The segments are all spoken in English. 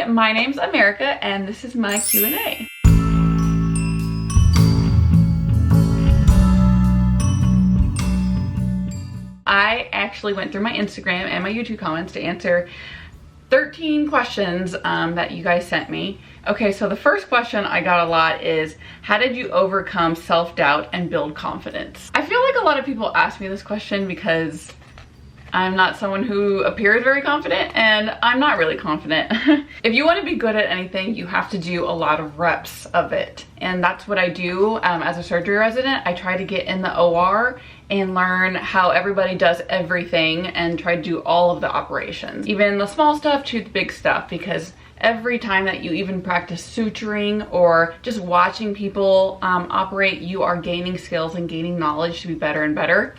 Hi, my name's America and this is my Q&A. I actually went through my Instagram and my YouTube comments to answer 13 questions that you guys sent me. Okay, so the first question I got a lot is, how did you overcome self-doubt and build confidence? I feel like a lot of people ask me this question because I'm not someone who appears very confident, and I'm not really confident. If you want to be good at anything, you have to do a lot of reps of it. And that's what I do as a surgery resident. I try to get in the OR and learn how everybody does everything and try to do all of the operations, even the small stuff to the big stuff, because every time that you even practice suturing or just watching people operate, you are gaining skills and gaining knowledge to be better and better.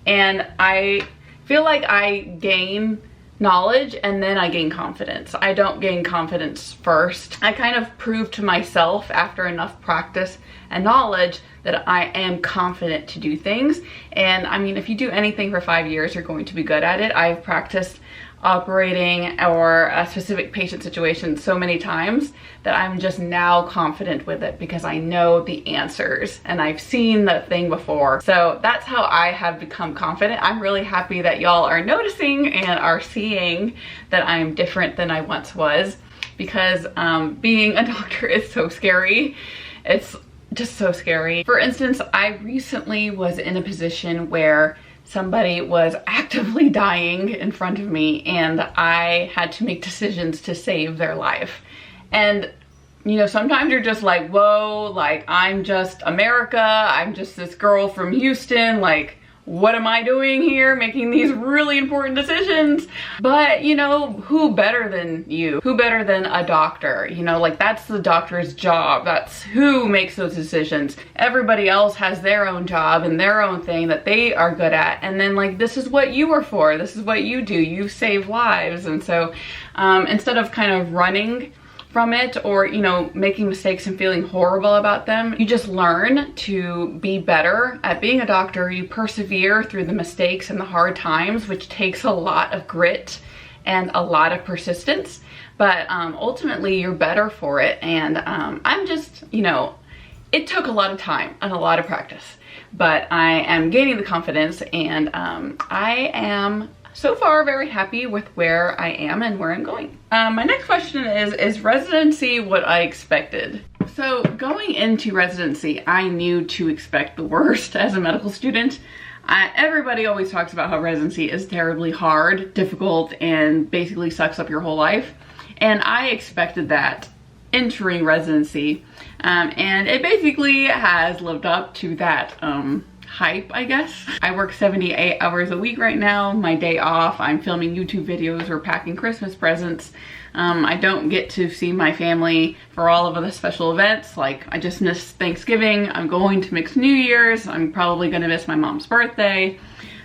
And I feel like I gain knowledge and then I gain confidence. I don't gain confidence first. I kind of prove to myself after enough practice and knowledge that I am confident to do things. And I mean, if you do anything for 5 years, you're going to be good at it. I've practiced operating or a specific patient situation so many times that I'm just now confident with it because I know the answers and I've seen the thing before. So that's how I have become confident. I'm really happy that y'all are noticing and are seeing that I'm different than I once was, because being a doctor is so scary. It's just so scary. For instance, I recently was in a position where somebody was actively dying in front of me and I had to make decisions to save their life. And you know, sometimes you're just like, whoa, like I'm just America, I'm just this girl from Houston, like what am I doing here making these really important decisions? But you know, who better than you? Who better than a doctor? You know, like that's the doctor's job. That's who makes those decisions. Everybody else has their own job and their own thing that they are good at. And then like, this is what you are for. This is what you do. You save lives. And so instead of kind of running from it or, you know, making mistakes and feeling horrible about them, you just learn to be better at being a doctor. You persevere through the mistakes and the hard times, which takes a lot of grit and a lot of persistence, but ultimately you're better for it. And I'm just, you know, it took a lot of time and a lot of practice, but I am gaining the confidence, and I am so far very happy with where I am and where I'm going. My next question is residency what I expected? So going into residency, I knew to expect the worst as a medical student. Everybody always talks about how residency is terribly hard, difficult, and basically sucks up your whole life. And I expected that entering residency. And it basically has lived up to that hype, I guess. I work 78 hours a week right now. My day off, I'm filming YouTube videos or packing Christmas presents. I don't get to see my family for all of the special events. Like I just missed Thanksgiving. I'm going to miss New Year's. I'm probably gonna miss my mom's birthday.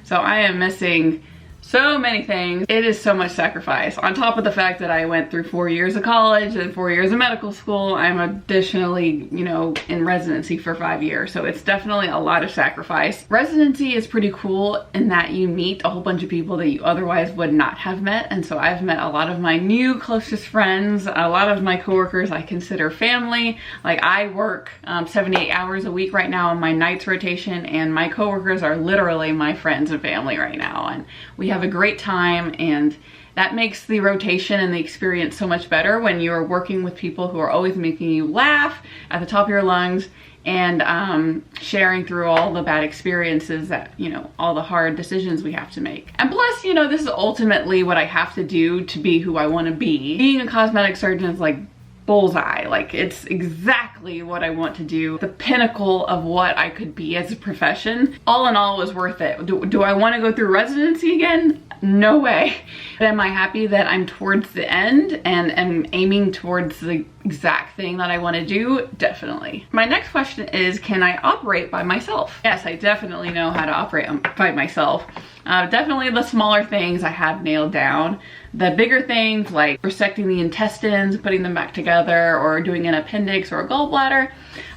So I am missing so many things. It is so much sacrifice. On top of the fact that I went through 4 years of college and 4 years of medical school, I'm additionally, you know, in residency for 5 years. So it's definitely a lot of sacrifice. Residency is pretty cool in that you meet a whole bunch of people that you otherwise would not have met. And so I've met a lot of my new closest friends, a lot of my coworkers I consider family. Like I work 78 hours a week right now on my nights rotation, and my coworkers are literally my friends and family right now. And we have a great time, and that makes the rotation and the experience so much better when you're working with people who are always making you laugh at the top of your lungs and sharing through all the bad experiences that, you know, all the hard decisions we have to make. And plus, you know, this is ultimately what I have to do to be who I want to be. Being a cosmetic surgeon is like bullseye. Like it's exactly what I want to do, the pinnacle of what I could be as a profession. All in all, it was worth it. Do I want to go through residency again? No way. But am I happy that I'm towards the end and am aiming towards the exact thing that I want to do? Definitely. My next question is, can I operate by myself? Yes, I definitely know how to operate by myself. Definitely the smaller things I have nailed down. The bigger things like resecting the intestines, putting them back together, or doing an appendix or a gallbladder,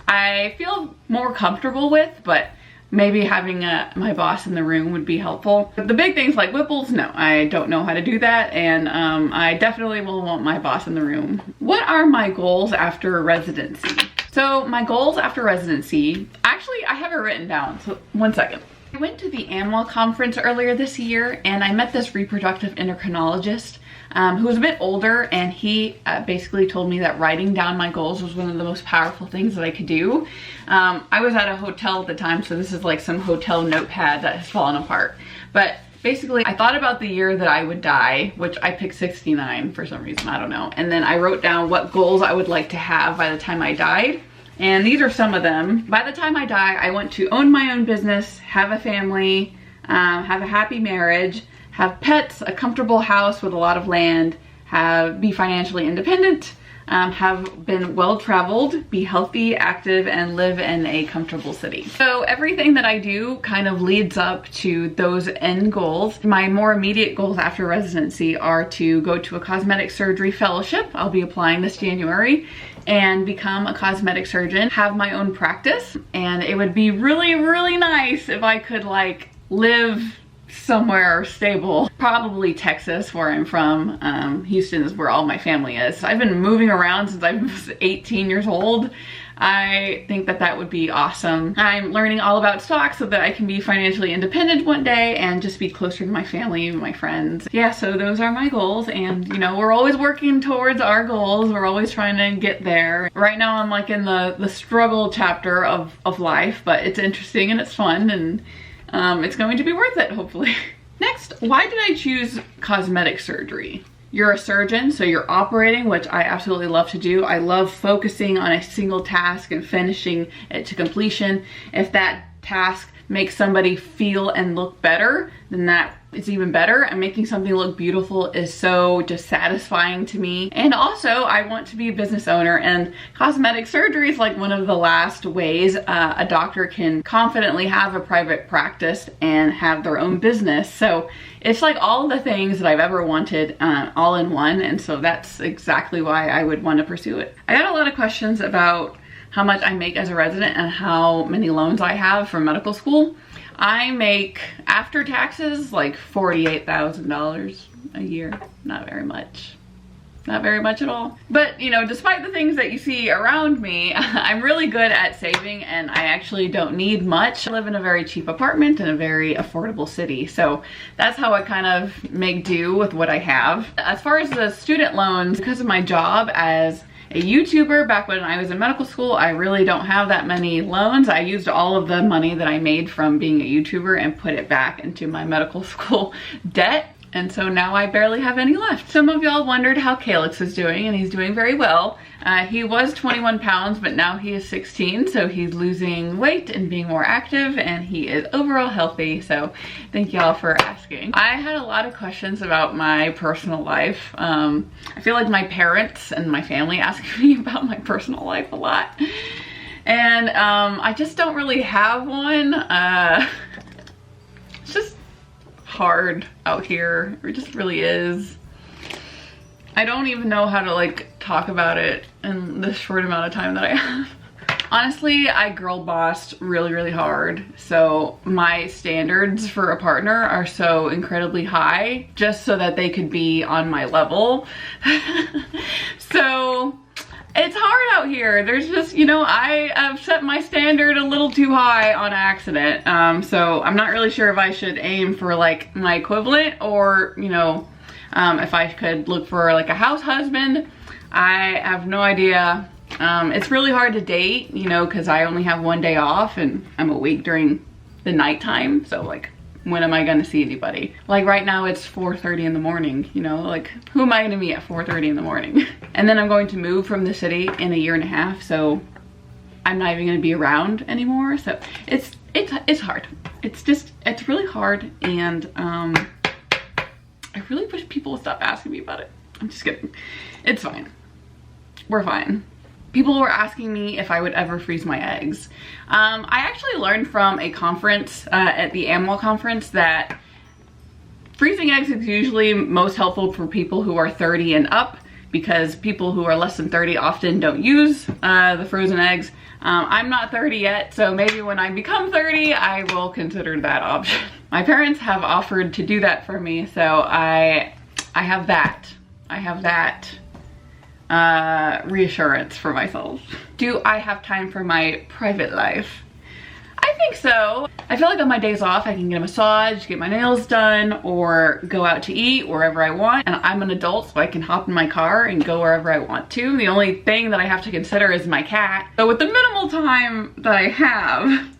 I feel more comfortable with, but maybe having my boss in the room would be helpful. But the big things like Whipples, no, I don't know how to do that, and I definitely will want my boss in the room. What are my goals after residency? So my goals after residency, actually I have it written down, so one second. I went to the animal conference earlier this year and I met this reproductive endocrinologist who was a bit older, and he basically told me that writing down my goals was one of the most powerful things that I could do. I was at a hotel at the time, so this is like some hotel notepad that has fallen apart. But basically, I thought about the year that I would die, which I picked 69 for some reason, I don't know. And then I wrote down what goals I would like to have by the time I died. And these are some of them. By the time I die, I want to own my own business, have a family, have a happy marriage, have pets, a comfortable house with a lot of land, be financially independent, have been well-traveled, be healthy, active, and live in a comfortable city. So everything that I do kind of leads up to those end goals. My more immediate goals after residency are to go to a cosmetic surgery fellowship. I'll be applying this January, and become a cosmetic surgeon, have my own practice. And it would be really, really nice if I could like live somewhere stable, probably Texas, where I'm from. Houston is where all my family is. I've been moving around since I was 18 years old. I think that that would be awesome. I'm learning all about stocks so that I can be financially independent one day and just be closer to my family and my friends. Yeah, so those are my goals, and you know, we're always working towards our goals. We're always trying to get there. Right now I'm like in the struggle chapter of life, but it's interesting and it's fun, and it's going to be worth it, hopefully. Next, why did I choose cosmetic surgery? You're a surgeon, so you're operating, which I absolutely love to do. I love focusing on a single task and finishing it to completion. If that task makes somebody feel and look better, then that is even better. And making something look beautiful is so just satisfying to me. And also, I want to be a business owner, and cosmetic surgery is like one of the last ways a doctor can confidently have a private practice and have their own business. So it's like all the things that I've ever wanted all in one, and so that's exactly why I would want to pursue it. I got a lot of questions about how much I make as a resident and how many loans I have from medical school. I make, after taxes, like $48,000 a year. Not very much. Not very much at all. But, you know, despite the things that you see around me, I'm really good at saving, and I actually don't need much. I live in a very cheap apartment in a very affordable city, so that's how I kind of make do with what I have. As far as the student loans, because of my job as a YouTuber back when I was in medical school, I really don't have that many loans. I used all of the money that I made from being a YouTuber and put it back into my medical school debt. And so now I barely have any left. Some of y'all wondered how Calix is doing, and he's doing very well. He was 21 pounds, but now he is 16, so he's losing weight and being more active, and he is overall healthy, so thank y'all for asking. I had a lot of questions about my personal life. I feel like my parents and my family ask me about my personal life a lot, and I just don't really have one. It's just hard out here. It just really is. I don't even know how to like talk about it in this short amount of time that I have. Honestly, I girl bossed really hard, so my standards for a partner are so incredibly high just so that they could be on my level. So it's hard out here. There's just, you know, I have set my standard a little too high on accident. So I'm not really sure if I should aim for like my equivalent, or, you know, if I could look for like a house husband. I have no idea. It's really hard to date, you know, because I only have one day off and I'm awake during the nighttime. So like, when am I gonna see anybody? Like right now it's 4:30 in the morning, you know, like who am I gonna meet at 4:30 in the morning? And then I'm going to move from the city in a year and a half, so I'm not even gonna be around anymore. So it's hard. It's really hard, and I really wish people would stop asking me about it. I'm just kidding. It's fine. We're fine. People were asking me if I would ever freeze my eggs. I actually learned from a conference at the animal conference that freezing eggs is usually most helpful for people who are 30 and up, because people who are less than 30 often don't use the frozen eggs. I'm not 30 yet, so maybe when I become 30, I will consider that option. My parents have offered to do that for me, so I have that. I have that reassurance for myself. Do I have time for my private life? I think so. I feel like on my days off, I can get a massage, get my nails done, or go out to eat wherever I want. And I'm an adult, so I can hop in my car and go wherever I want to. The only thing that I have to consider is my cat. So with the minimal time that I have,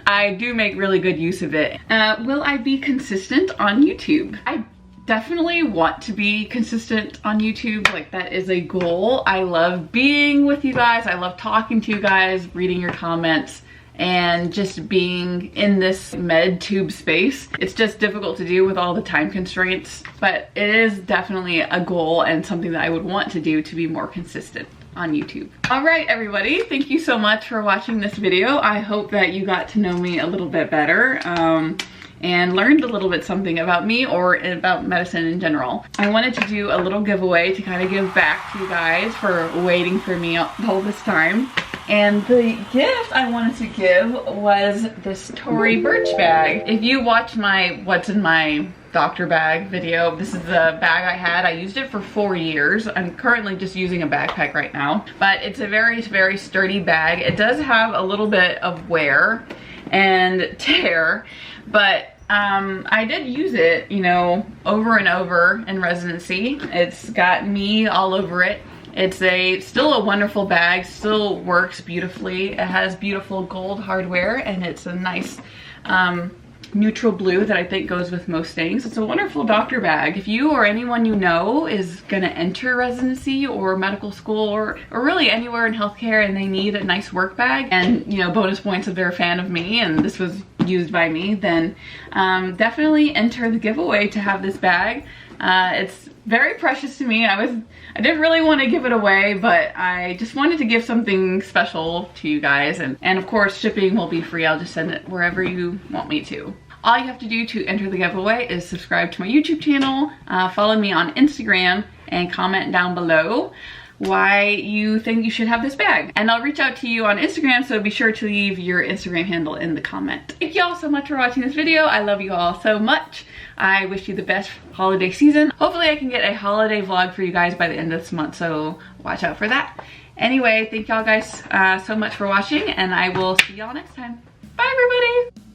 I do make really good use of it. Will I be consistent on YouTube? I definitely want to be consistent on YouTube. Like, that is a goal. I love being with you guys. I love talking to you guys, reading your comments, and just being in this med tube space. It's just difficult to do with all the time constraints, but it is definitely a goal and something that I would want to do to be more consistent on YouTube. All right, everybody, thank you so much for watching this video. I hope that you got to know me a little bit better and learned a little bit something about me or about medicine in general. I wanted to do a little giveaway to kind of give back to you guys for waiting for me all this time. And the gift I wanted to give was this Tory Burch bag. If you watch my what's in my doctor bag video, this is the bag I had. I used it for 4 years. I'm currently just using a backpack right now, but it's a very, very sturdy bag. It does have a little bit of wear and tear, but I did use it, you know, over and over in residency. It's got me all over it. It's still a wonderful bag, still works beautifully. It has beautiful gold hardware, and it's a nice neutral blue that I think goes with most things. It's a wonderful doctor bag. If you or anyone you know is gonna enter residency or medical school or really anywhere in healthcare and they need a nice work bag, and you know, bonus points if they're a fan of me and this was used by me, then definitely enter the giveaway to have this bag. It's very precious to me. I didn't really want to give it away, but I just wanted to give something special to you guys, and of course shipping will be free. I'll just send it wherever you want me to. All you have to do to enter the giveaway is subscribe to my YouTube channel, follow me on Instagram, and comment down below why you think you should have this bag. And I'll reach out to you on Instagram, so be sure to leave your Instagram handle in the comment. Thank you all so much for watching this video. I love you all so much. I wish you the best holiday season. Hopefully I can get a holiday vlog for you guys by the end of this month, so watch out for that. Anyway, thank y'all guys so much for watching, and I will see y'all next time. Bye, everybody!